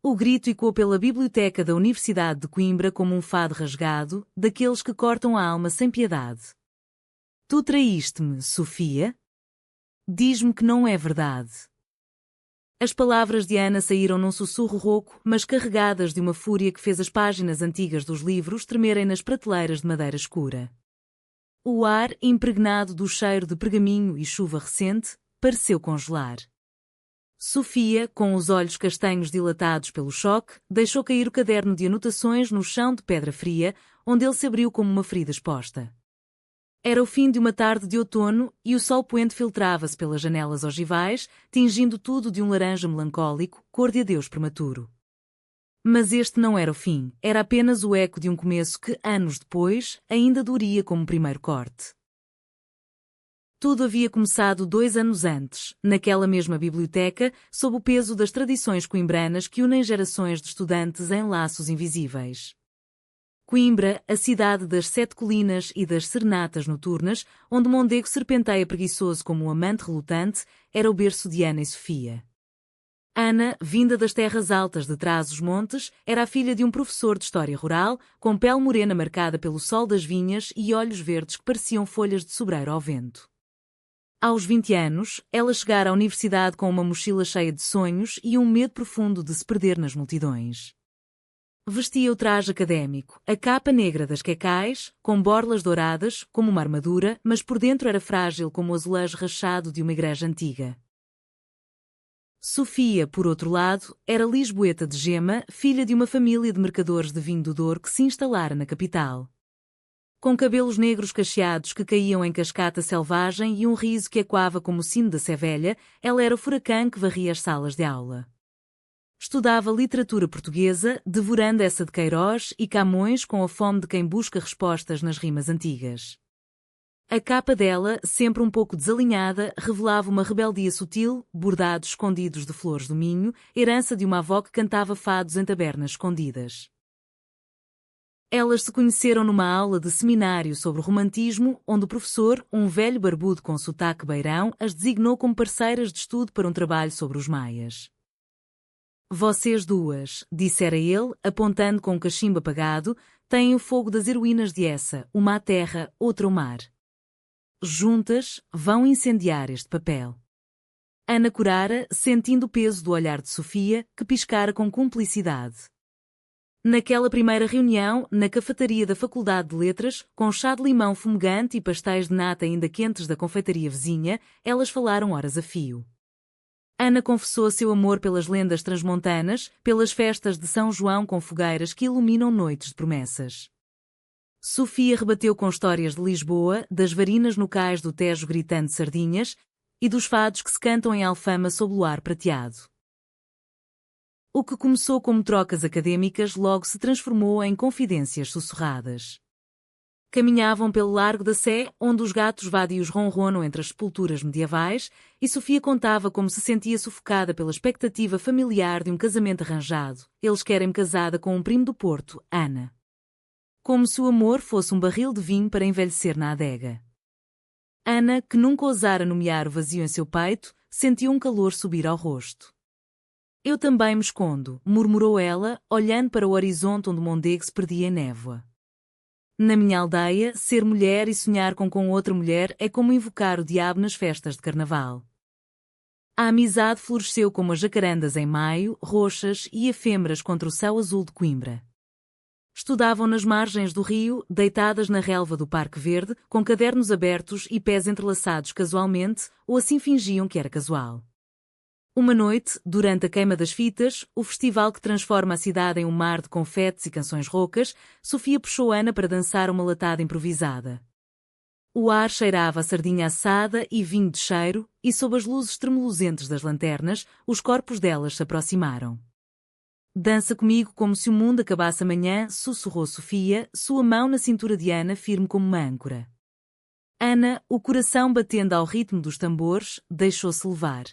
O grito ecoou pela biblioteca da Universidade de Coimbra como um fado rasgado, daqueles que cortam a alma sem piedade. Tu traíste-me, Sofia? Diz-me que não é verdade. As palavras de Ana saíram num sussurro rouco, mas carregadas de uma fúria que fez as páginas antigas dos livros tremerem nas prateleiras de madeira escura. O ar, impregnado do cheiro de pergaminho e chuva recente, pareceu congelar. Sofia, com os olhos castanhos dilatados pelo choque, deixou cair o caderno de anotações no chão de pedra fria, onde ele se abriu como uma ferida exposta. Era o fim de uma tarde de outono e o sol poente filtrava-se pelas janelas ogivais, tingindo tudo de um laranja melancólico, cor de adeus prematuro. Mas este não era o fim, era apenas o eco de um começo que, anos depois, ainda doeria como primeiro corte. Tudo havia começado 2 anos antes, naquela mesma biblioteca, sob o peso das tradições coimbranas que unem gerações de estudantes em laços invisíveis. Coimbra, a cidade das 7 colinas e das serenatas noturnas, onde Mondego serpenteia preguiçoso como um amante relutante, era o berço de Ana e Sofia. Ana, vinda das terras altas de Trás-os-Montes, era a filha de um professor de história rural, com pele morena marcada pelo sol das vinhas e olhos verdes que pareciam folhas de sobreiro ao vento. Aos 20 anos, ela chegara à universidade com uma mochila cheia de sonhos e um medo profundo de se perder nas multidões. Vestia o traje académico, a capa negra das quecais, com borlas douradas, como uma armadura, mas por dentro era frágil como o azulejo rachado de uma igreja antiga. Sofia, por outro lado, era lisboeta de gema, filha de uma família de mercadores de vinho do Douro que se instalara na capital. Com cabelos negros cacheados que caíam em cascata selvagem e um riso que ecoava como o sino da Sevelha, ela era o furacão que varria as salas de aula. Estudava literatura portuguesa, devorando essa de Queiroz e Camões com a fome de quem busca respostas nas rimas antigas. A capa dela, sempre um pouco desalinhada, revelava uma rebeldia sutil, bordados escondidos de flores do Minho, herança de uma avó que cantava fados em tabernas escondidas. Elas se conheceram numa aula de seminário sobre romantismo, onde o professor, um velho barbudo com sotaque beirão, as designou como parceiras de estudo para um trabalho sobre os maias. Vocês duas, dissera ele, apontando com um cachimbo apagado, têm o fogo das heroínas de essa, uma à terra, outra ao mar. Juntas, vão incendiar este papel. Ana corara, sentindo o peso do olhar de Sofia, que piscara com cumplicidade. Naquela primeira reunião, na cafetaria da Faculdade de Letras, com chá de limão fumegante e pastéis de nata ainda quentes da confeitaria vizinha, elas falaram horas a fio. Ana confessou seu amor pelas lendas transmontanas, pelas festas de São João com fogueiras que iluminam noites de promessas. Sofia rebateu com histórias de Lisboa, das varinas no cais do Tejo gritando sardinhas e dos fados que se cantam em Alfama sob o ar prateado. O que começou como trocas acadêmicas logo se transformou em confidências sussurradas. Caminhavam pelo Largo da Sé, onde os gatos vadios ronronam entre as sepulturas medievais, e Sofia contava como se sentia sufocada pela expectativa familiar de um casamento arranjado. Eles querem-me casada com um primo do Porto, Ana. Como se o amor fosse um barril de vinho para envelhecer na adega. Ana, que nunca ousara nomear o vazio em seu peito, sentiu um calor subir ao rosto. Eu também me escondo, murmurou ela, olhando para o horizonte onde Mondego se perdia em névoa. Na minha aldeia, ser mulher e sonhar com outra mulher é como invocar o diabo nas festas de carnaval. A amizade floresceu como as jacarandas em maio, roxas e efêmeras contra o céu azul de Coimbra. Estudavam nas margens do rio, deitadas na relva do Parque Verde, com cadernos abertos e pés entrelaçados casualmente, ou assim fingiam que era casual. Uma noite, durante a queima das fitas, o festival que transforma a cidade em um mar de confetes e canções roucas, Sofia puxou Ana para dançar uma latada improvisada. O ar cheirava a sardinha assada e vinho de cheiro, e sob as luzes tremulosentes das lanternas, os corpos delas se aproximaram. Dança comigo como se o mundo acabasse amanhã, sussurrou Sofia, sua mão na cintura de Ana firme como uma âncora. Ana, o coração batendo ao ritmo dos tambores, deixou-se levar.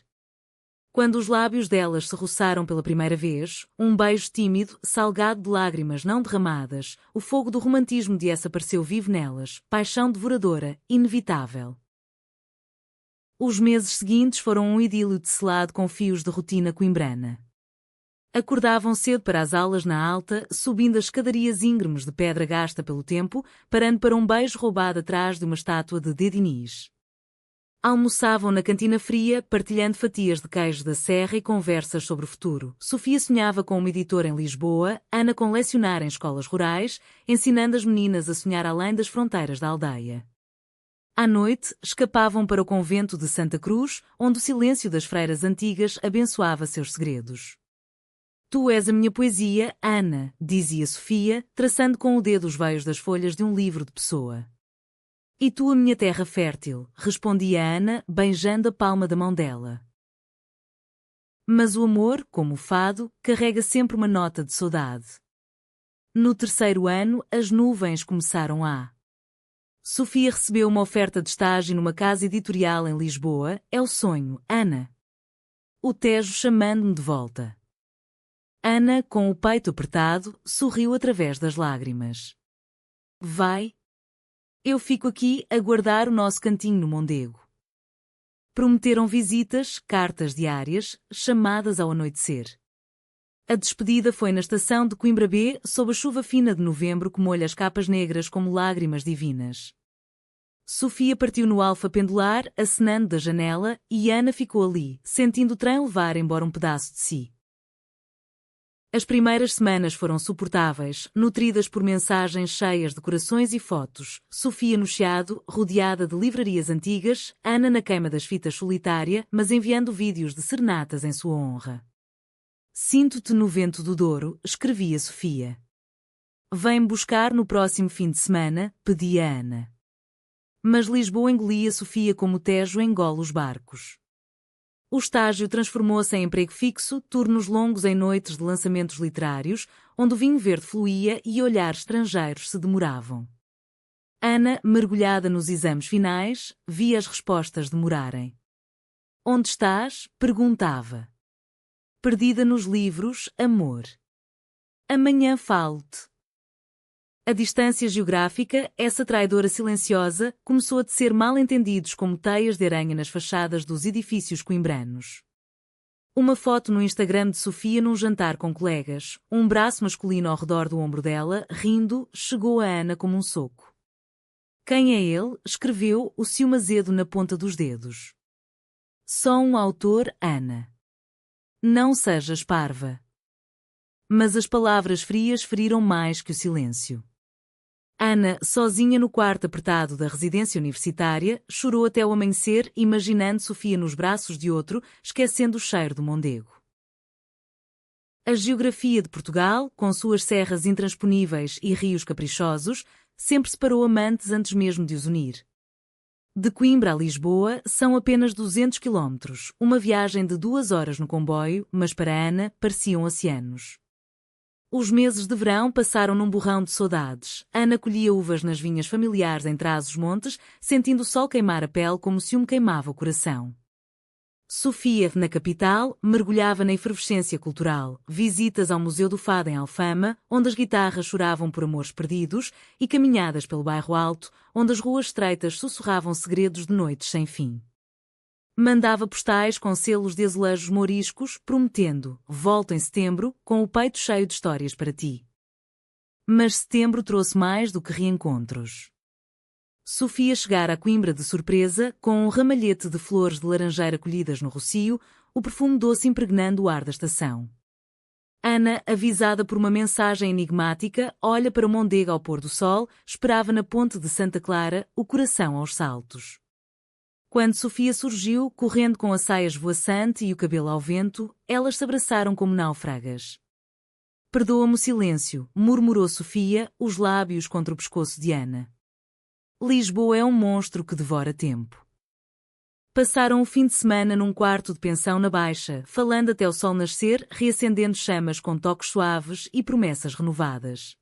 Quando os lábios delas se roçaram pela primeira vez, um beijo tímido, salgado de lágrimas não derramadas, o fogo do romantismo de essa apareceu vivo nelas, paixão devoradora, inevitável. Os meses seguintes foram um idílio tecelado com fios de rotina coimbrana. Acordavam cedo para as aulas na alta, subindo as escadarias íngremes de pedra gasta pelo tempo, parando para um beijo roubado atrás de uma estátua de Dédiniz. Almoçavam na cantina fria, partilhando fatias de queijo da serra e conversas sobre o futuro. Sofia sonhava com uma editora em Lisboa, Ana com lecionar em escolas rurais, ensinando as meninas a sonhar além das fronteiras da aldeia. À noite, escapavam para o convento de Santa Cruz, onde o silêncio das freiras antigas abençoava seus segredos. Tu és a minha poesia, Ana, dizia Sofia, traçando com o dedo os veios das folhas de um livro de Pessoa. E tu a minha terra fértil, respondia Ana, beijando a palma da mão dela. Mas o amor, como o fado, carrega sempre uma nota de saudade. No terceiro ano, as nuvens começaram a... Sofia recebeu uma oferta de estágio numa casa editorial em Lisboa. É o sonho, Ana. O Tejo chamando-me de volta. Ana, com o peito apertado, sorriu através das lágrimas. Vai. Eu fico aqui a guardar o nosso cantinho no Mondego. Prometeram visitas, cartas diárias, chamadas ao anoitecer. A despedida foi na estação de Coimbra B, sob a chuva fina de novembro que molha as capas negras como lágrimas divinas. Sofia partiu no alfa pendular, acenando da janela, e Ana ficou ali, sentindo o trem levar embora um pedaço de si. As primeiras semanas foram suportáveis, nutridas por mensagens cheias de corações e fotos. Sofia no Chiado, rodeada de livrarias antigas, Ana na queima das fitas solitária, mas enviando vídeos de serenatas em sua honra. Sinto-te no vento do Douro, escrevia Sofia. Vem-me buscar no próximo fim de semana, pedia Ana. Mas Lisboa engolia Sofia como o Tejo engole os barcos. O estágio transformou-se em emprego fixo, turnos longos em noites de lançamentos literários, onde o vinho verde fluía e olhares estrangeiros se demoravam. Ana, mergulhada nos exames finais, via as respostas demorarem. Onde estás? Perguntava. Perdida nos livros, amor. Amanhã falo-te. A distância geográfica, essa traidora silenciosa, começou a tecer mal-entendidos como teias de aranha nas fachadas dos edifícios coimbranos. Uma foto no Instagram de Sofia num jantar com colegas, um braço masculino ao redor do ombro dela, rindo, chegou a Ana como um soco. Quem é ele? Escreveu, o ciúme azedo na ponta dos dedos. Só um autor, Ana. Não sejas parva. Mas as palavras frias feriram mais que o silêncio. Ana, sozinha no quarto apertado da residência universitária, chorou até o amanhecer, imaginando Sofia nos braços de outro, esquecendo o cheiro do Mondego. A geografia de Portugal, com suas serras intransponíveis e rios caprichosos, sempre separou amantes antes mesmo de os unir. De Coimbra a Lisboa são apenas 200 quilómetros, uma viagem de 2 horas no comboio, mas para Ana pareciam oceanos. Os meses de verão passaram num borrão de saudades. Ana colhia uvas nas vinhas familiares em Trás-os-Montes, sentindo o sol queimar a pele como se me queimava o coração. Sofia, na capital, mergulhava na efervescência cultural, visitas ao Museu do Fado em Alfama, onde as guitarras choravam por amores perdidos, e caminhadas pelo bairro Alto, onde as ruas estreitas sussurravam segredos de noites sem fim. Mandava postais com selos de azulejos mouriscos, prometendo, volto em setembro, com o peito cheio de histórias para ti. Mas setembro trouxe mais do que reencontros. Sofia chegara a Coimbra de surpresa, com um ramalhete de flores de laranjeira colhidas no Rocio, o perfume doce impregnando o ar da estação. Ana, avisada por uma mensagem enigmática, olha para o Mondego ao pôr do sol, esperava na ponte de Santa Clara, o coração aos saltos. Quando Sofia surgiu, correndo com a saia esvoaçante e o cabelo ao vento, elas se abraçaram como náufragas. Perdoa-me o silêncio, murmurou Sofia, os lábios contra o pescoço de Ana. Lisboa é um monstro que devora tempo. Passaram o fim de semana num quarto de pensão na Baixa, falando até o sol nascer, reacendendo chamas com toques suaves e promessas renovadas.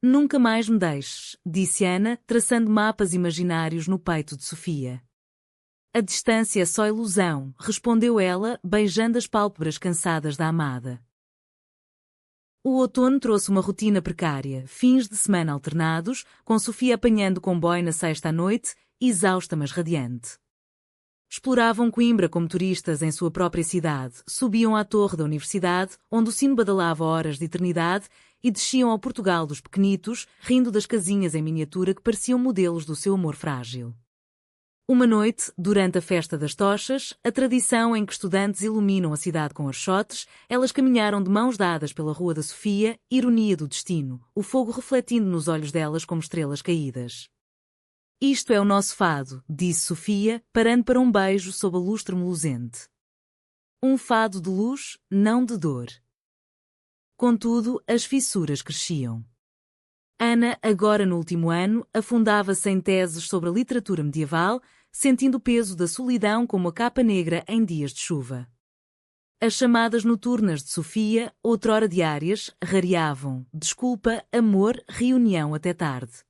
Nunca mais me deixes, disse Ana, traçando mapas imaginários no peito de Sofia. A distância é só ilusão, respondeu ela, beijando as pálpebras cansadas da amada. O outono trouxe uma rotina precária, fins de semana alternados, com Sofia apanhando comboio na sexta à noite, exausta mas radiante. Exploravam Coimbra como turistas em sua própria cidade, subiam à torre da universidade, onde o sino badalava horas de eternidade, e desciam ao Portugal dos pequenitos, rindo das casinhas em miniatura que pareciam modelos do seu amor frágil. Uma noite, durante a festa das tochas, a tradição em que estudantes iluminam a cidade com archotes, elas caminharam de mãos dadas pela Rua da Sofia, ironia do destino, o fogo refletindo nos olhos delas como estrelas caídas. Isto é o nosso fado, disse Sofia, parando para um beijo sob a luz tremulosente. Um fado de luz, não de dor. Contudo, as fissuras cresciam. Ana, agora no último ano, afundava-se em teses sobre a literatura medieval, sentindo o peso da solidão como a capa negra em dias de chuva. As chamadas noturnas de Sofia, outrora diárias, rareavam. Desculpa, amor, reunião até tarde.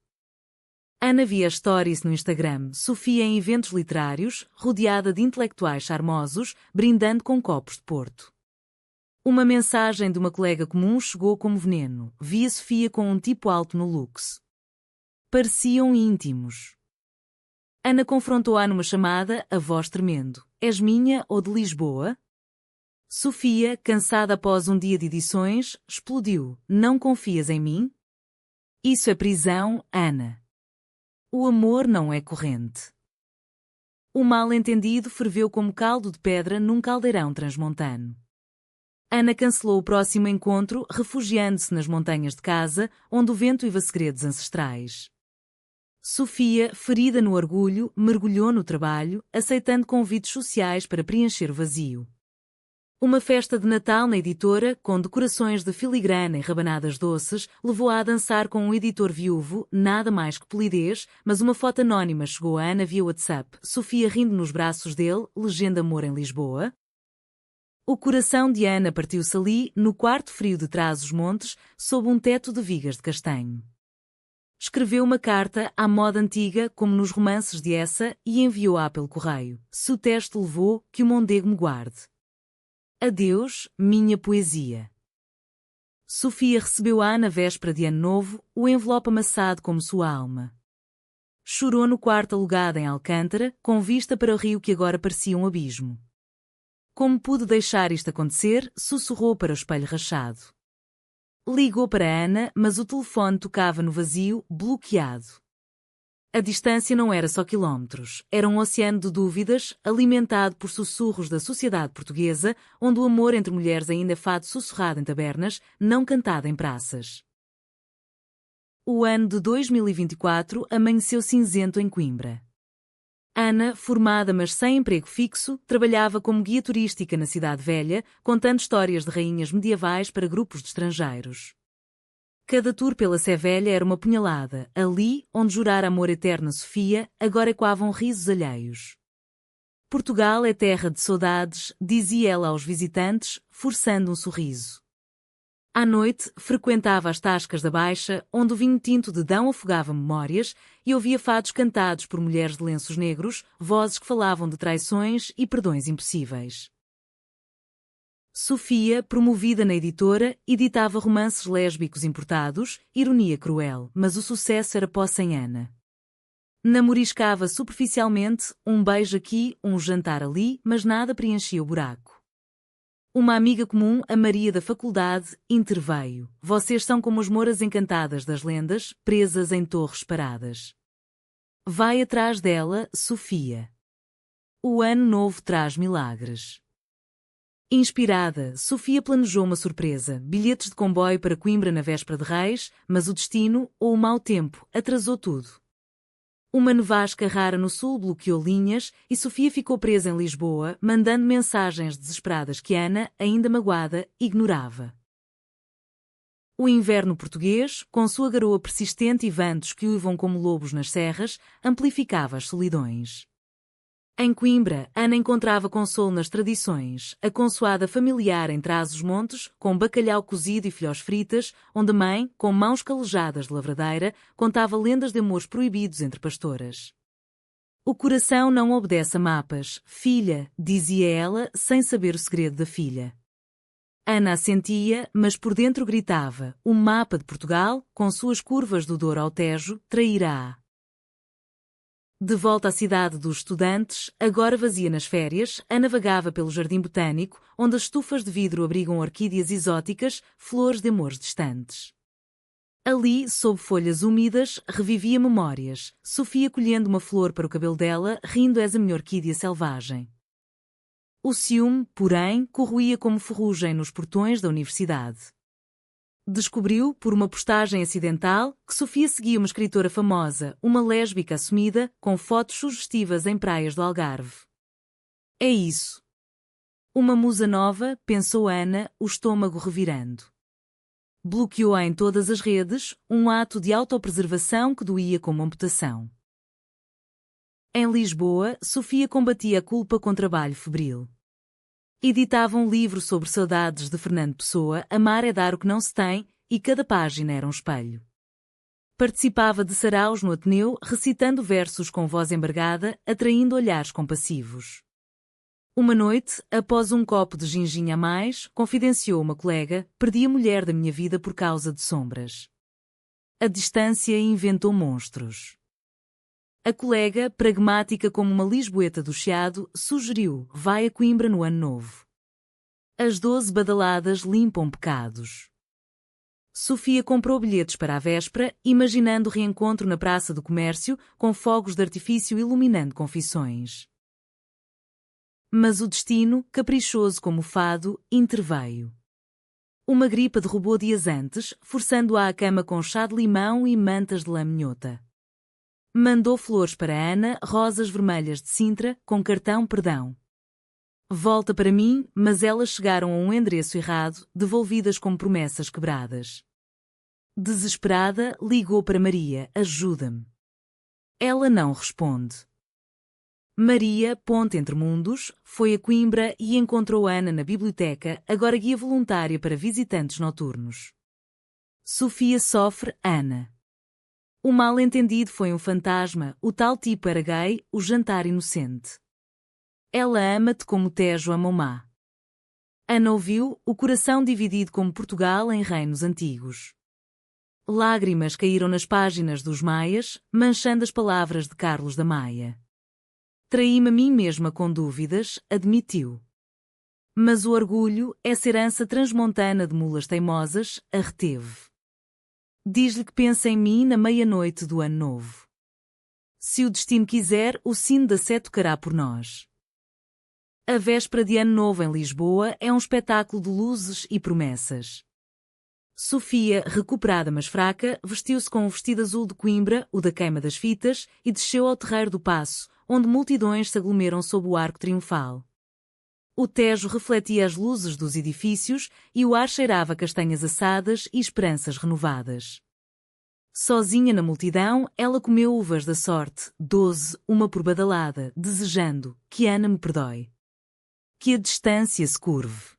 Ana via stories no Instagram, Sofia em eventos literários, rodeada de intelectuais charmosos, brindando com copos de Porto. Uma mensagem de uma colega comum chegou como veneno. Via Sofia com um tipo alto no luxo. Pareciam íntimos. Ana confrontou-a numa chamada, a voz tremendo. És minha ou de Lisboa? Sofia, cansada após um dia de edições, explodiu. Não confias em mim? Isso é prisão, Ana. O amor não é corrente. O mal-entendido ferveu como caldo de pedra num caldeirão transmontano. Ana cancelou o próximo encontro, refugiando-se nas montanhas de casa, onde o vento iva segredos ancestrais. Sofia, ferida no orgulho, mergulhou no trabalho, aceitando convites sociais para preencher o vazio. Uma festa de Natal na editora, com decorações de filigrana e rabanadas doces, levou-a a dançar com um editor viúvo, nada mais que polidez, mas uma foto anónima chegou a Ana via WhatsApp, Sofia rindo nos braços dele, legenda amor em Lisboa. O coração de Ana partiu-se ali, no quarto frio de Trás-os-Montes, sob um teto de vigas de castanho. Escreveu uma carta à moda antiga, como nos romances de Essa, e enviou-a pelo correio. Se o teste levou, que o Mondego me guarde. Adeus, minha poesia. Sofia recebeu a Ana véspera de Ano Novo, o envelope amassado como sua alma. Chorou no quarto alugado em Alcântara, com vista para o rio que agora parecia um abismo. Como pude deixar isto acontecer, sussurrou para o espelho rachado. Ligou para Ana, mas o telefone tocava no vazio, bloqueado. A distância não era só quilómetros, era um oceano de dúvidas, alimentado por sussurros da sociedade portuguesa, onde o amor entre mulheres ainda é fado sussurrado em tabernas, não cantado em praças. O ano de 2024 amanheceu cinzento em Coimbra. Ana, formada mas sem emprego fixo, trabalhava como guia turística na Cidade Velha, contando histórias de rainhas medievais para grupos de estrangeiros. Cada tour pela Sé Velha era uma punhalada. Ali, onde jurara amor eterno a Sofia, agora ecoavam risos alheios. Portugal é terra de saudades, dizia ela aos visitantes, forçando um sorriso. À noite, frequentava as tascas da Baixa, onde o vinho tinto de Dão afogava memórias, e ouvia fados cantados por mulheres de lenços negros, vozes que falavam de traições e perdões impossíveis. Sofia, promovida na editora, editava romances lésbicos importados, ironia cruel, mas o sucesso era posse em Ana. Namoriscava superficialmente, um beijo aqui, um jantar ali, mas nada preenchia o buraco. Uma amiga comum, a Maria da faculdade, interveio. Vocês são como as moras encantadas das lendas, presas em torres paradas. Vai atrás dela, Sofia. O ano novo traz milagres. Inspirada, Sofia planejou uma surpresa, bilhetes de comboio para Coimbra na véspera de Reis, mas o destino, ou o mau tempo, atrasou tudo. Uma nevasca rara no sul bloqueou linhas e Sofia ficou presa em Lisboa, mandando mensagens desesperadas que Ana, ainda magoada, ignorava. O inverno português, com sua garoa persistente e ventos que uivam como lobos nas serras, amplificava as solidões. Em Coimbra, Ana encontrava consolo nas tradições, a consoada familiar em Trás-os-Montes, com bacalhau cozido e filhós fritas, onde a mãe, com mãos calejadas de lavradeira, contava lendas de amores proibidos entre pastoras. O coração não obedece a mapas, filha, dizia ela, sem saber o segredo da filha. Ana assentia, mas por dentro gritava, o mapa de Portugal, com suas curvas do Douro ao Tejo, trairá. De volta à cidade dos estudantes, agora vazia nas férias, Ana vagava pelo jardim botânico, onde as estufas de vidro abrigam orquídeas exóticas, flores de amores distantes. Ali, sob folhas úmidas, revivia memórias, Sofia colhendo uma flor para o cabelo dela, rindo: és a minha orquídea selvagem. O ciúme, porém, corroía como ferrugem nos portões da universidade. Descobriu, por uma postagem acidental, que Sofia seguia uma escritora famosa, uma lésbica assumida, com fotos sugestivas em praias do Algarve. É isso. Uma musa nova, pensou Ana, o estômago revirando. Bloqueou-a em todas as redes, um ato de autopreservação que doía como amputação. Em Lisboa, Sofia combatia a culpa com trabalho febril. Editava um livro sobre saudades de Fernando Pessoa, Amar é dar o que não se tem, e cada página era um espelho. Participava de saraus no Ateneu, recitando versos com voz embargada, atraindo olhares compassivos. Uma noite, após um copo de ginginha a mais, confidenciou uma colega: perdi a mulher da minha vida por causa de sombras. A distância inventou monstros. A colega, pragmática como uma lisboeta do Chiado, sugeriu: vai a Coimbra no ano novo. As 12 badaladas limpam pecados. Sofia comprou bilhetes para a véspera, imaginando o reencontro na Praça do Comércio, com fogos de artifício iluminando confissões. Mas o destino, caprichoso como o fado, interveio. Uma gripa derrubou dias antes, forçando-a à cama com chá de limão e mantas de lã minhota. Mandou flores para Ana, rosas vermelhas de Sintra, com cartão perdão. Volta para mim, mas elas chegaram a um endereço errado, devolvidas com promessas quebradas. Desesperada, ligou para Maria: ajuda-me. Ela não responde. Maria, ponte entre mundos, foi a Coimbra e encontrou Ana na biblioteca, agora guia voluntária para visitantes noturnos. Sofia sofre, Ana. O mal-entendido foi um fantasma, o tal tipo era gay, o jantar inocente. Ela ama-te como o Tejo ama o mar. Ana ouviu, o coração dividido como Portugal em reinos antigos. Lágrimas caíram nas páginas dos Maias, manchando as palavras de Carlos da Maia. Traí-me a mim mesma com dúvidas, admitiu. Mas o orgulho, essa herança transmontana de mulas teimosas, a reteve. Diz-lhe que pensa em mim na meia-noite do ano novo. Se o destino quiser, o sino da Sé tocará por nós. A véspera de Ano Novo em Lisboa é um espetáculo de luzes e promessas. Sofia, recuperada mas fraca, vestiu-se com um vestido azul de Coimbra, o da queima das fitas, e desceu ao terreiro do Paço, onde multidões se aglomeram sob o arco triunfal. O Tejo refletia as luzes dos edifícios e o ar cheirava castanhas assadas e esperanças renovadas. Sozinha na multidão, ela comeu uvas da sorte, 12, uma por badalada, desejando que Ana me perdoe. Que a distância se curve.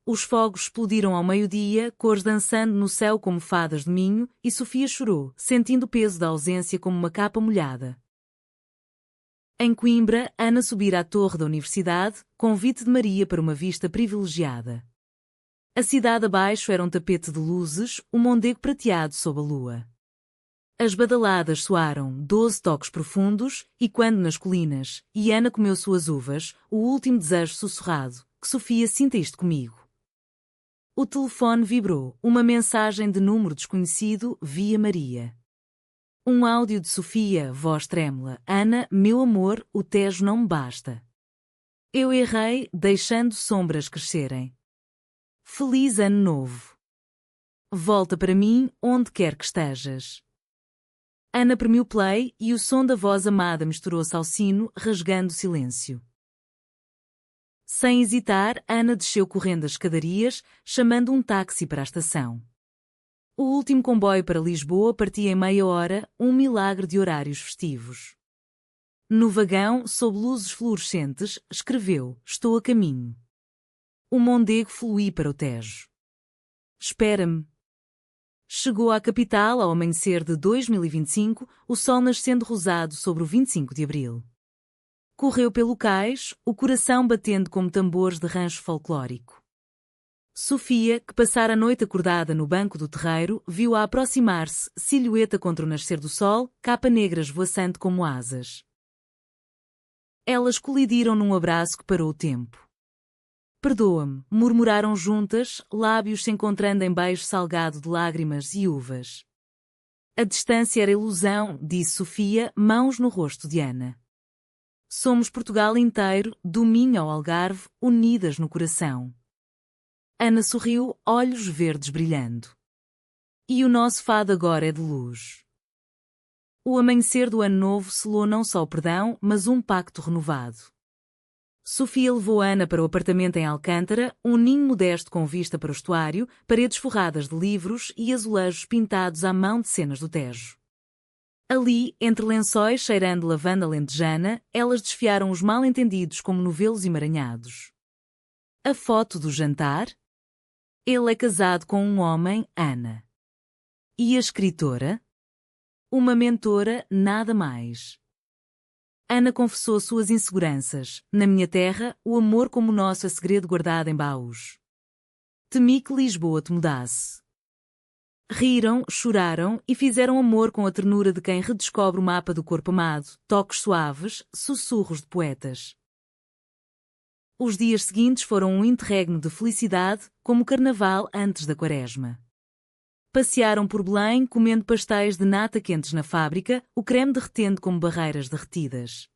Os fogos explodiram ao meio-dia, cores dançando no céu como fadas de minho, e Sofia chorou, sentindo o peso da ausência como uma capa molhada. Em Coimbra, Ana subira à torre da universidade, convite de Maria para uma vista privilegiada. A cidade abaixo era um tapete de luzes, um mondego prateado sob a lua. As badaladas soaram 12 toques profundos, e quando nas colinas, e Ana comeu suas uvas, o último desejo sussurrado: que Sofia sinta isto comigo. O telefone vibrou, uma mensagem de número desconhecido, via Maria. Um áudio de Sofia, voz trêmula: Ana, meu amor, o Tejo não me basta. Eu errei, deixando sombras crescerem. Feliz Ano Novo. Volta para mim, onde quer que estejas. Ana premiu play e o som da voz amada misturou-se ao sino, rasgando o silêncio. Sem hesitar, Ana desceu correndo as escadarias, chamando um táxi para a estação. O último comboio para Lisboa partia em meia hora, um milagre de horários festivos. No vagão, sob luzes fluorescentes, escreveu: estou a caminho. O mondego fluía para o Tejo. Espera-me. Chegou à capital ao amanhecer de 2025, o sol nascendo rosado sobre o 25 de abril. Correu pelo cais, o coração batendo como tambores de rancho folclórico. Sofia, que passara a noite acordada no banco do terreiro, viu-a aproximar-se, silhueta contra o nascer do sol, capa negra esvoaçante como asas. Elas colidiram num abraço que parou o tempo. Perdoa-me, murmuraram juntas, lábios se encontrando em beijo salgado de lágrimas e uvas. A distância era ilusão, disse Sofia, mãos no rosto de Ana. Somos Portugal inteiro, do Minho ao Algarve, unidas no coração. Ana sorriu, olhos verdes brilhando. E o nosso fado agora é de luz. O amanhecer do ano novo selou não só o perdão, mas um pacto renovado. Sofia levou Ana para o apartamento em Alcântara, um ninho modesto com vista para o estuário, paredes forradas de livros e azulejos pintados à mão de cenas do Tejo. Ali, entre lençóis cheirando lavanda alentejana, elas desfiaram os mal-entendidos como novelos emaranhados. A foto do jantar? Ele é casado com um homem, Ana. E a escritora? Uma mentora, nada mais. Ana confessou suas inseguranças. Na minha terra, o amor como o nosso é segredo guardado em baús. Temi que Lisboa te mudasse. Riram, choraram e fizeram amor com a ternura de quem redescobre o mapa do corpo amado, toques suaves, sussurros de poetas. Os dias seguintes foram um interregno de felicidade, como o carnaval antes da quaresma. Passearam por Belém comendo pastéis de nata quentes na fábrica, o creme derretendo como barreiras derretidas.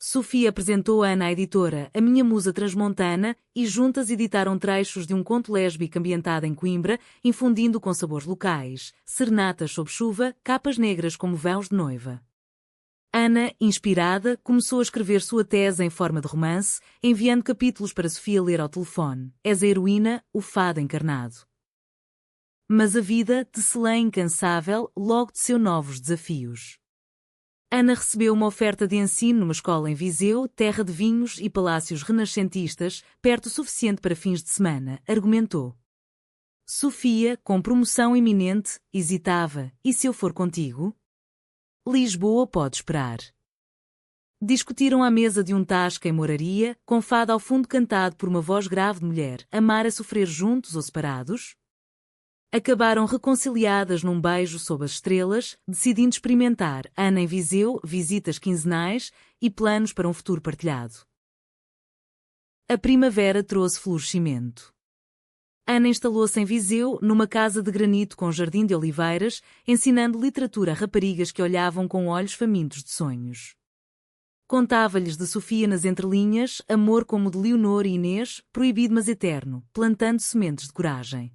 Sofia apresentou a Ana à editora, a minha musa transmontana, e juntas editaram trechos de um conto lésbico ambientado em Coimbra, infundindo com sabores locais, serenatas sob chuva, capas negras como véus de noiva. Ana, inspirada, começou a escrever sua tese em forma de romance, enviando capítulos para Sofia ler ao telefone. És a heroína, o fado encarnado. Mas a vida, tecelã incansável, logo teceu novos desafios. Ana recebeu uma oferta de ensino numa escola em Viseu, terra de vinhos e palácios renascentistas, perto o suficiente para fins de semana, argumentou. Sofia, com promoção iminente, hesitava. E se eu for contigo? Lisboa pode esperar. Discutiram à mesa de um tasca em moraria, com fado ao fundo cantado por uma voz grave de mulher, amar a sofrer juntos ou separados? Acabaram reconciliadas num beijo sob as estrelas, decidindo experimentar, Ana em Viseu, visitas quinzenais e planos para um futuro partilhado. A primavera trouxe florescimento. Ana instalou-se em Viseu, numa casa de granito com jardim de oliveiras, ensinando literatura a raparigas que olhavam com olhos famintos de sonhos. Contava-lhes de Sofia nas entrelinhas, amor como o de Leonor e Inês, proibido mas eterno, plantando sementes de coragem.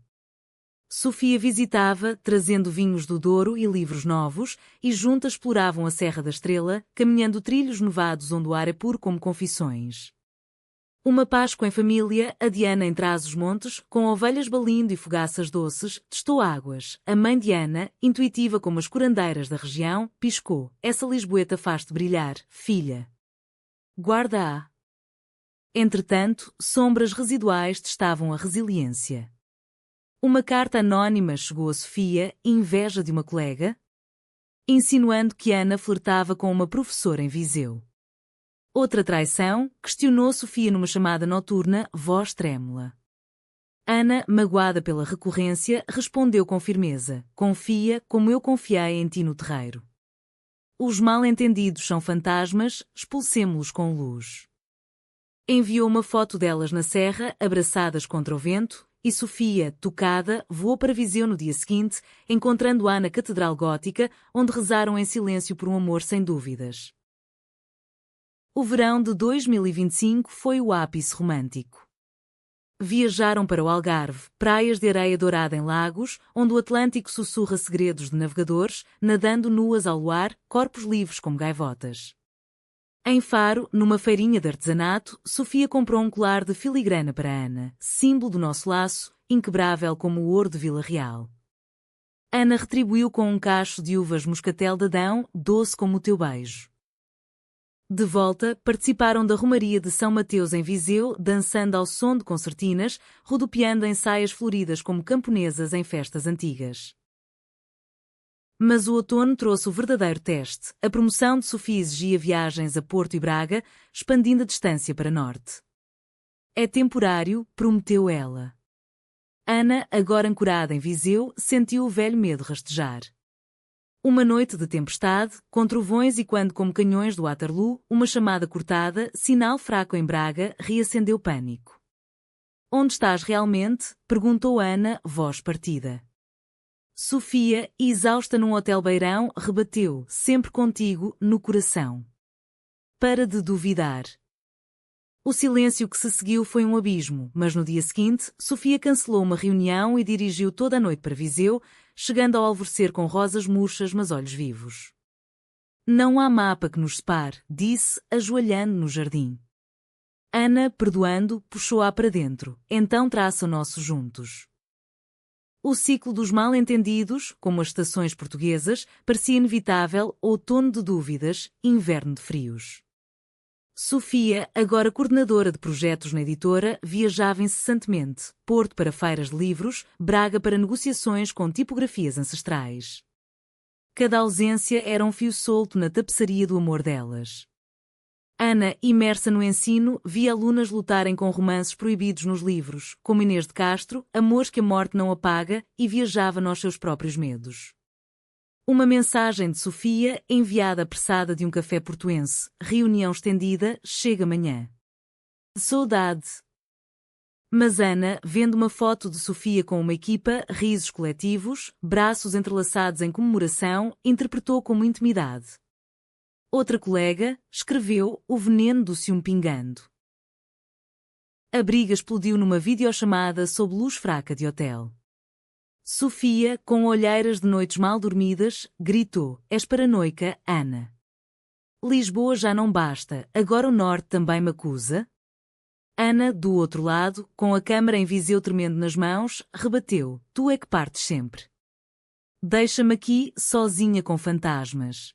Sofia visitava, trazendo vinhos do Douro e livros novos, e juntas exploravam a Serra da Estrela, caminhando trilhos nevados onde o ar é puro como confissões. Uma Páscoa em família, a Diana em Trás-os-Montes, com ovelhas balindo e fogaças doces, testou águas. A mãe de Ana, intuitiva como as curandeiras da região, piscou. Essa lisboeta faz-te brilhar, filha. Guarda-a. Entretanto, sombras residuais testavam a resiliência. Uma carta anónima chegou a Sofia, inveja de uma colega, insinuando que Ana flertava com uma professora em Viseu. Outra traição, questionou Sofia numa chamada noturna, voz trêmula. Ana, magoada pela recorrência, respondeu com firmeza, confia como eu confiei em ti no terreiro. Os mal-entendidos são fantasmas, expulsemo-los com luz. Enviou uma foto delas na serra, abraçadas contra o vento, e Sofia, tocada, voou para Viseu no dia seguinte, encontrando-a na Catedral Gótica, onde rezaram em silêncio por um amor sem dúvidas. O verão de 2025 foi o ápice romântico. Viajaram para o Algarve, praias de areia dourada em lagos, onde o Atlântico sussurra segredos de navegadores, nadando nuas ao luar, corpos livres como gaivotas. Em Faro, numa feirinha de artesanato, Sofia comprou um colar de filigrana para Ana, símbolo do nosso laço, inquebrável como o ouro de Vila Real. Ana retribuiu com um cacho de uvas moscatel de Adão, doce como o teu beijo. De volta, participaram da Romaria de São Mateus em Viseu, dançando ao som de concertinas, rodopiando em saias floridas como camponesas em festas antigas. Mas o outono trouxe o verdadeiro teste. A promoção de Sofia exigia viagens a Porto e Braga, expandindo a distância para norte. É temporário, prometeu ela. Ana, agora ancorada em Viseu, sentiu o velho medo rastejar. Uma noite de tempestade, com trovões e quando como canhões do Waterloo, uma chamada cortada, sinal fraco em Braga, reacendeu pânico. Onde estás realmente? Perguntou Ana, voz partida. Sofia, exausta num hotel beirão, rebateu, sempre contigo, no coração. Para de duvidar. O silêncio que se seguiu foi um abismo, mas no dia seguinte, Sofia cancelou uma reunião e dirigiu toda a noite para Viseu, chegando ao alvorecer com rosas murchas mas olhos vivos. Não há mapa que nos separe, disse, ajoelhando no jardim. Ana, perdoando, puxou-a para dentro, então traça o nosso juntos. O ciclo dos mal-entendidos, como as estações portuguesas, parecia inevitável, outono de dúvidas, inverno de frios. Sofia, agora coordenadora de projetos na editora, viajava incessantemente, Porto para feiras de livros, Braga para negociações com tipografias ancestrais. Cada ausência era um fio solto na tapeçaria do amor delas. Ana, imersa no ensino, via alunas lutarem com romances proibidos nos livros, como Inês de Castro, Amores que a morte não apaga, e viajava nos seus próprios medos. Uma mensagem de Sofia, enviada apressada de um café portuense. Reunião estendida, chega amanhã. Saudade. Mas Ana, vendo uma foto de Sofia com uma equipa, risos coletivos, braços entrelaçados em comemoração, interpretou como intimidade. Outra colega escreveu o veneno do ciúme pingando. A briga explodiu numa videochamada sob luz fraca de hotel. Sofia, com olheiras de noites mal dormidas, gritou: és paranoica, Ana. Lisboa já não basta, agora o norte também me acusa? Ana, do outro lado, com a câmara em Viseu tremendo nas mãos, rebateu: tu é que partes sempre. Deixa-me aqui, sozinha com fantasmas.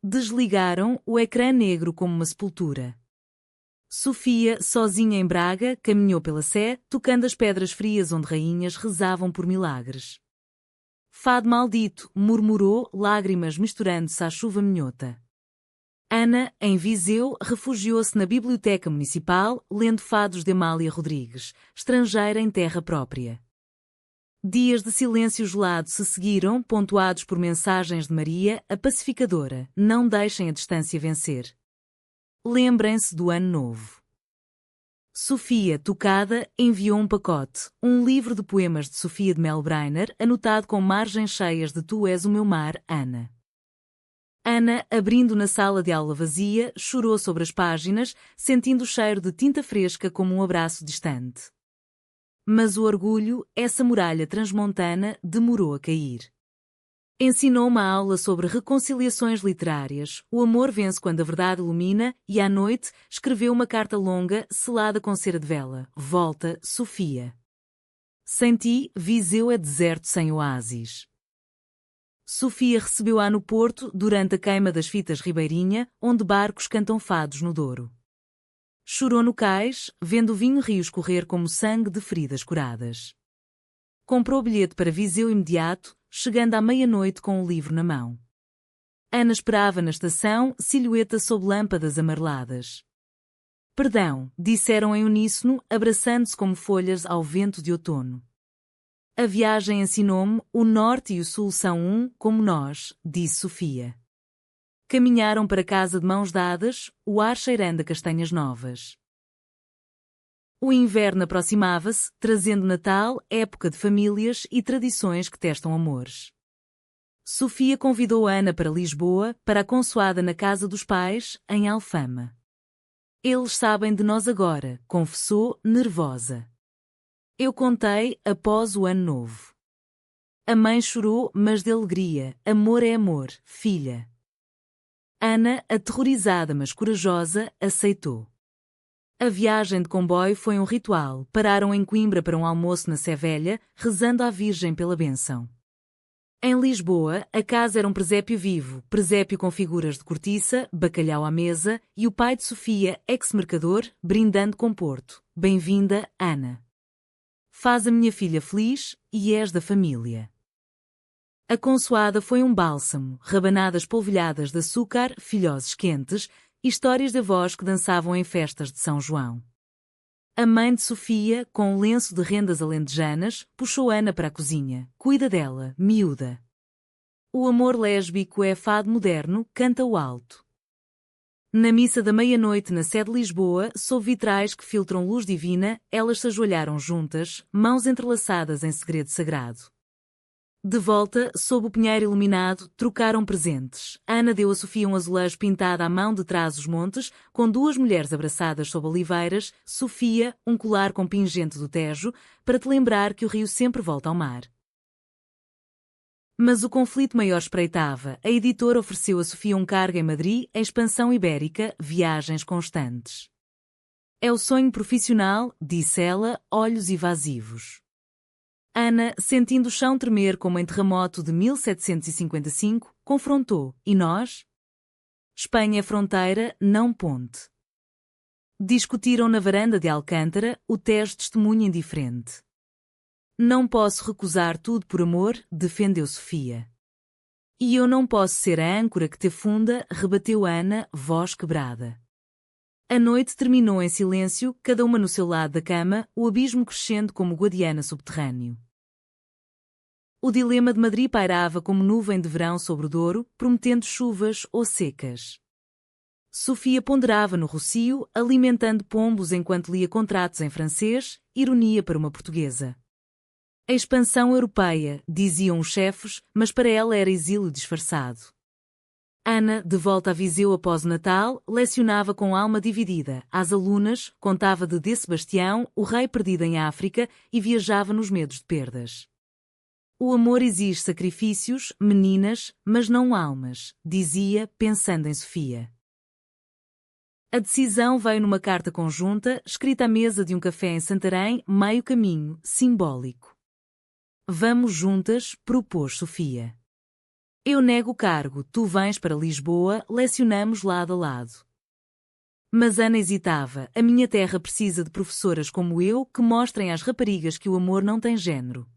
Desligaram o ecrã negro como uma sepultura. Sofia, sozinha em Braga, caminhou pela Sé, tocando as pedras frias onde rainhas rezavam por milagres. Fado maldito, murmurou, lágrimas misturando-se à chuva minhota. Ana, em Viseu, refugiou-se na biblioteca municipal, lendo fados de Amália Rodrigues, estrangeira em terra própria. Dias de silêncio gelado se seguiram, pontuados por mensagens de Maria, a pacificadora: não deixem a distância vencer. Lembrem-se do ano novo. Sofia, tocada, enviou um pacote, um livro de poemas de Sofia de Melbreiner, anotado com margens cheias de Tu és o meu mar, Ana. Ana, abrindo na sala de aula vazia, chorou sobre as páginas, sentindo o cheiro de tinta fresca como um abraço distante. Mas o orgulho, essa muralha transmontana, demorou a cair. Ensinou uma aula sobre reconciliações literárias, o amor vence quando a verdade ilumina, e à noite escreveu uma carta longa, selada com cera de vela. Volta, Sofia. Sem ti, Viseu é deserto sem oásis. Sofia recebeu-a no Porto, durante a queima das fitas Ribeirinha, onde barcos cantam fados no Douro. Chorou no cais, vendo o vinho rio escorrer como sangue de feridas curadas. Comprou bilhete para Viseu imediato, chegando à meia-noite com o livro na mão. Ana esperava na estação, silhueta sob lâmpadas amareladas. Perdão, disseram em uníssono, abraçando-se como folhas ao vento de outono. A viagem ensinou-me, o norte e o sul são um, como nós, disse Sofia. Caminharam para casa de mãos dadas, o ar cheirando a castanhas novas. O inverno aproximava-se, trazendo Natal, época de famílias e tradições que testam amores. Sofia convidou Ana para Lisboa, para a consoada na casa dos pais, em Alfama. Eles sabem de nós agora, confessou, nervosa. Eu contei, após o ano novo. A mãe chorou, mas de alegria. Amor é amor, filha. Ana, aterrorizada mas corajosa, aceitou. A viagem de comboio foi um ritual. Pararam em Coimbra para um almoço na Sé Velha, rezando à Virgem pela bênção. Em Lisboa, a casa era um presépio vivo, presépio com figuras de cortiça, bacalhau à mesa, e o pai de Sofia, ex-mercador, brindando com Porto. Bem-vinda, Ana. Faz a minha filha feliz, e és da família. A consoada foi um bálsamo, rabanadas polvilhadas de açúcar, filhoses quentes, histórias de avós que dançavam em festas de São João. A mãe de Sofia, com um lenço de rendas alentejanas, puxou Ana para a cozinha. Cuida dela, miúda. O amor lésbico é fado moderno, canta o alto. Na missa da meia-noite na sede de Lisboa, sob vitrais que filtram luz divina, elas se ajoelharam juntas, mãos entrelaçadas em segredo sagrado. De volta, sob o pinheiro iluminado, trocaram presentes. Ana deu a Sofia um azulejo pintado à mão de trás os montes, com duas mulheres abraçadas sob oliveiras, Sofia, um colar com pingente do Tejo, para te lembrar que o rio sempre volta ao mar. Mas o conflito maior espreitava. A editora ofereceu a Sofia um cargo em Madrid, em expansão ibérica, viagens constantes. É o sonho profissional, disse ela, olhos evasivos. Ana, sentindo o chão tremer como em terremoto de 1755, confrontou. E nós? Espanha é fronteira, não ponte. Discutiram na varanda de Alcântara, o Tejo testemunha indiferente. Não posso recusar tudo por amor, defendeu Sofia. E eu não posso ser a âncora que te afunda, rebateu Ana, voz quebrada. A noite terminou em silêncio, cada uma no seu lado da cama, o abismo crescendo como Guadiana subterrâneo. O dilema de Madrid pairava como nuvem de verão sobre o Douro, prometendo chuvas ou secas. Sofia ponderava no rocio, alimentando pombos enquanto lia contratos em francês, ironia para uma portuguesa. A expansão europeia, diziam os chefes, mas para ela era exílio disfarçado. Ana, de volta a Viseu após o Natal, lecionava com alma dividida. Às alunas, contava de Sebastião, o rei perdido em África, e viajava nos medos de perdas. O amor exige sacrifícios, meninas, mas não almas, dizia, pensando em Sofia. A decisão veio numa carta conjunta, escrita à mesa de um café em Santarém, meio caminho, simbólico. Vamos juntas, propôs Sofia. Eu nego o cargo, tu vens para Lisboa, lecionamos lado a lado. Mas Ana hesitava, a minha terra precisa de professoras como eu que mostrem às raparigas que o amor não tem género.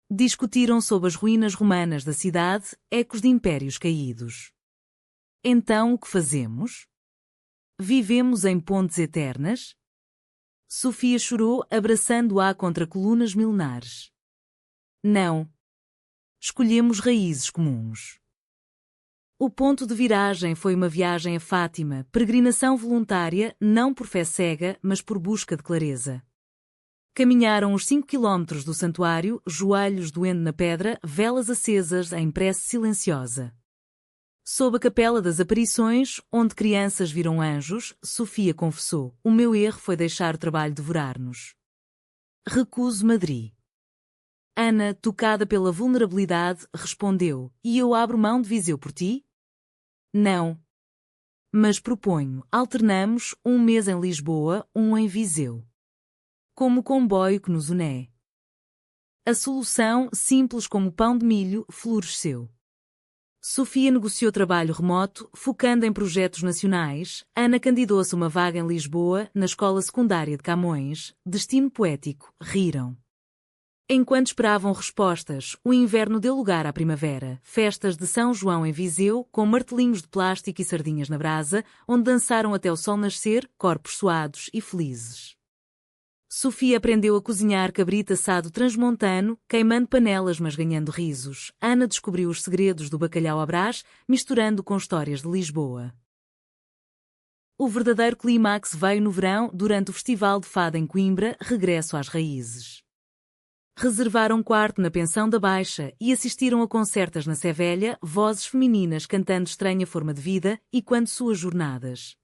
Discutiram sobre as ruínas romanas da cidade, ecos de impérios caídos. Então o que fazemos? Vivemos em pontes eternas? Sofia chorou, abraçando-a contra colunas milenares. Não. Escolhemos raízes comuns. O ponto de viragem foi uma viagem a Fátima, peregrinação voluntária, não por fé cega, mas por busca de clareza. Caminharam os 5 quilómetros do santuário, joelhos doendo na pedra, velas acesas em prece silenciosa. Sob a capela das aparições, onde crianças viram anjos, Sofia confessou, o meu erro foi deixar o trabalho devorar-nos. Recuso Madrid. Ana, tocada pela vulnerabilidade, respondeu, e eu abro mão de Viseu por ti? Não. Mas proponho, alternamos, um mês em Lisboa, um em Viseu. Como o comboio que nos une. A solução, simples como pão de milho, floresceu. Sofia negociou trabalho remoto, focando em projetos nacionais. Ana candidou-se a uma vaga em Lisboa, na escola secundária de Camões. Destino poético, riram. Enquanto esperavam respostas, o inverno deu lugar à primavera. Festas de São João em Viseu, com martelinhos de plástico e sardinhas na brasa, onde dançaram até o sol nascer, corpos suados e felizes. Sofia aprendeu a cozinhar cabrito assado transmontano, queimando panelas mas ganhando risos. Ana descobriu os segredos do bacalhau à Brás, misturando com histórias de Lisboa. O verdadeiro clímax veio no verão, durante o Festival de Fado em Coimbra, regresso às raízes. Reservaram quarto na pensão da Baixa e assistiram a concertas na Sé Velha, vozes femininas cantando estranha forma de vida e quando suas jornadas.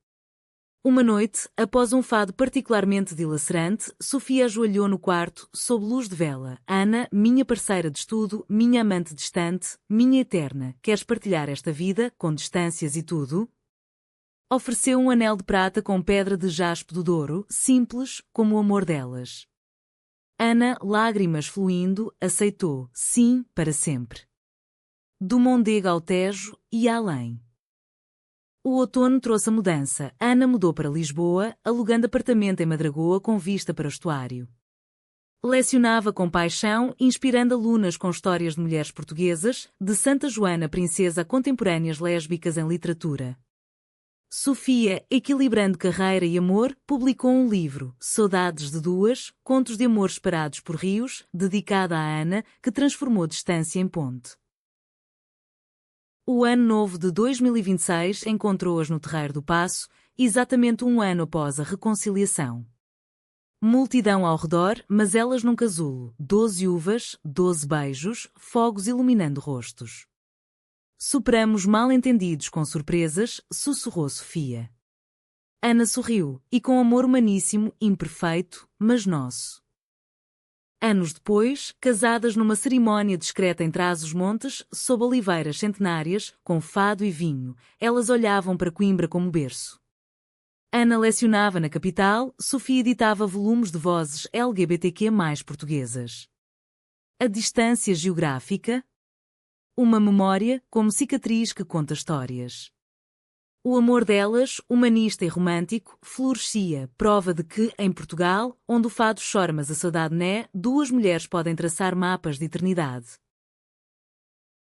Uma noite, após um fado particularmente dilacerante, Sofia ajoelhou no quarto, sob luz de vela. Ana, minha parceira de estudo, minha amante distante, minha eterna, queres partilhar esta vida, com distâncias e tudo? Ofereceu um anel de prata com pedra de jaspe do Douro, simples, como o amor delas. Ana, lágrimas fluindo, aceitou, sim, para sempre. Do Mondego ao Tejo, e além. O outono trouxe a mudança. Ana mudou para Lisboa, alugando apartamento em Madragoa com vista para o estuário. Lecionava com paixão, inspirando alunas com histórias de mulheres portuguesas, de Santa Joana Princesa a contemporâneas lésbicas em literatura. Sofia, equilibrando carreira e amor, publicou um livro, Saudades de Duas, Contos de Amor Esperados por Rios, dedicado à Ana, que transformou distância em ponte. O ano novo de 2026 encontrou-as no Terreiro do Paço, exatamente um ano após a reconciliação. Multidão ao redor, mas elas num casulo, 12 uvas, 12 beijos, fogos iluminando rostos. Superamos mal-entendidos com surpresas, sussurrou Sofia. Ana sorriu, e com amor humaníssimo, imperfeito, mas nosso. Anos depois, casadas numa cerimónia discreta em Trás-os-Montes, sob oliveiras centenárias, com fado e vinho, elas olhavam para Coimbra como berço. Ana lecionava na capital, Sofia editava volumes de vozes LGBTQ+ portuguesas. A distância geográfica? Uma memória, como cicatriz que conta histórias. O amor delas, humanista e romântico, florescia, prova de que, em Portugal, onde o fado chora mas a saudade né, duas mulheres podem traçar mapas de eternidade.